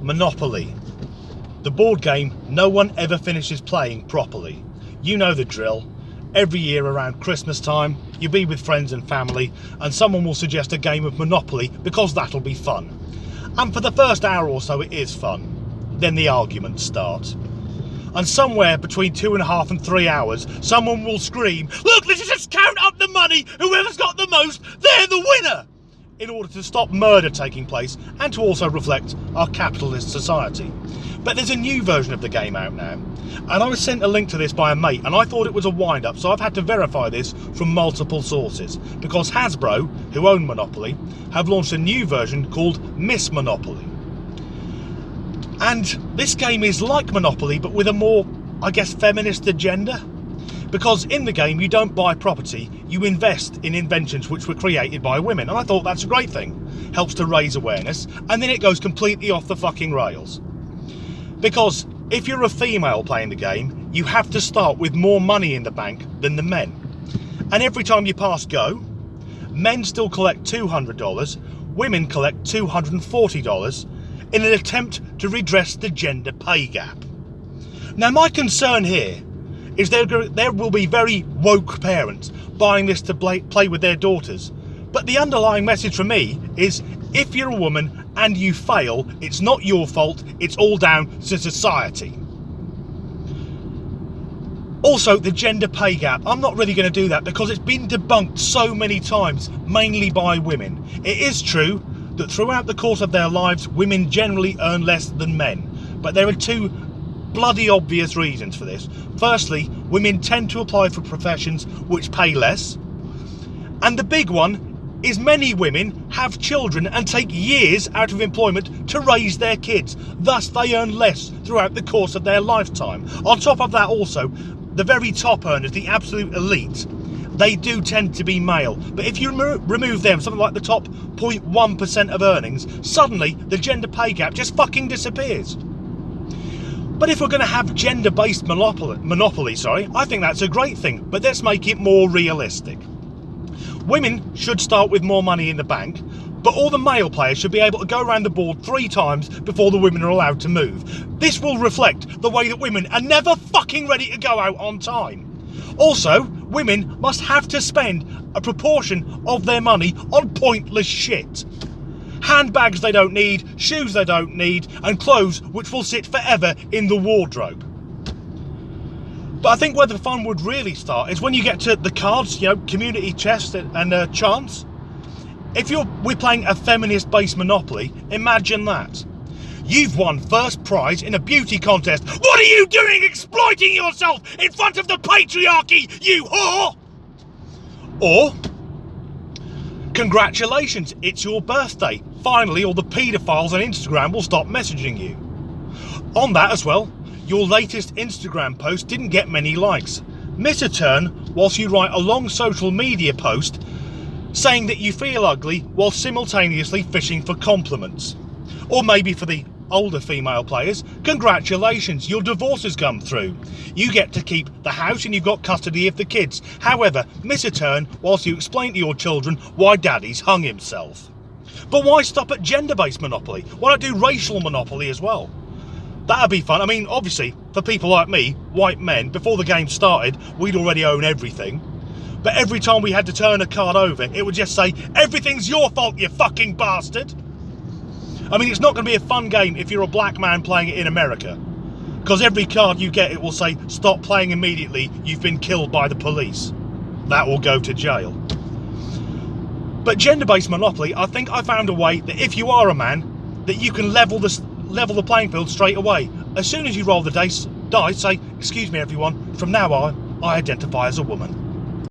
Monopoly. The board game no one ever finishes playing properly. You know the drill. Every year around Christmas time, you'll be with friends and family, and someone will suggest a game of Monopoly because that'll be fun. And for the first hour or so it is fun. Then the arguments start. And somewhere between 2.5 and 3 hours, someone will scream, "Look, let's just count up the money, whoever's got the most, they're the winner!" in order to stop murder taking place and to also reflect our capitalist society. But there's a new version of the game out now, and I was sent a link to this by a mate, and I thought it was a wind-up, so I've had to verify this from multiple sources, because Hasbro, who own Monopoly, have launched a new version called Miss Monopoly. And this game is like Monopoly, but with a more, I guess, feminist agenda. Because in the game, you don't buy property, you invest in inventions which were created by women. And I thought that's a great thing. Helps to raise awareness. And then it goes completely off the fucking rails. Because if you're a female playing the game, you have to start with more money in the bank than the men. And every time you pass go, men still collect $200, women collect $240 in an attempt to redress the gender pay gap. Now my concern here is there will be very woke parents buying this to play with their daughters. But the underlying message for me is, if you're a woman and you fail, it's not your fault, it's all down to society. Also, the gender pay gap, I'm not really going to do that because it's been debunked so many times, mainly by women. It is true that throughout the course of their lives, women generally earn less than men. But there are two bloody obvious reasons for this. Firstly, women tend to apply for professions which pay less. And the big one is many women have children and take years out of employment to raise their kids. Thus, they earn less throughout the course of their lifetime. On top of that also, the very top earners, the absolute elite, they do tend to be male. But if you remove them, something like the top 0.1% of earnings, suddenly the gender pay gap just fucking disappears. But if we're going to have gender-based monopoly, I think that's a great thing, but let's make it more realistic. Women should start with more money in the bank, but all the male players should be able to go around the board 3 times before the women are allowed to move. This will reflect the way that women are never fucking ready to go out on time. Also, women must have to spend a proportion of their money on pointless shit. Handbags they don't need, shoes they don't need, and clothes which will sit forever in the wardrobe. But I think where the fun would really start is when you get to the cards, community chest and chance. If we're playing a feminist-based Monopoly, imagine that. You've won first prize in a beauty contest. What are you doing exploiting yourself in front of the patriarchy, you whore? Or, congratulations, it's your birthday. Finally, all the paedophiles on Instagram will stop messaging you. On that as well, your latest Instagram post didn't get many likes. Miss a turn whilst you write a long social media post saying that you feel ugly while simultaneously fishing for compliments. Or maybe for the older female players, congratulations, your divorce has come through. You get to keep the house and you've got custody of the kids. However, miss a turn whilst you explain to your children why daddy's hung himself. But why stop at gender-based Monopoly? Why not do racial Monopoly as well? That'd be fun. I mean, obviously, for people like me, white men, before the game started, we'd already own everything. But every time we had to turn a card over, it would just say, "Everything's your fault, you fucking bastard." I mean, it's not going to be a fun game if you're a black man playing it in America. Because every card you get, it will say, "Stop playing immediately, you've been killed by the police." That will go to jail. But gender-based Monopoly, I think I found a way that if you are a man, that you can level the playing field straight away. As soon as you roll the dice, say, "Excuse me everyone, from now on, I identify as a woman."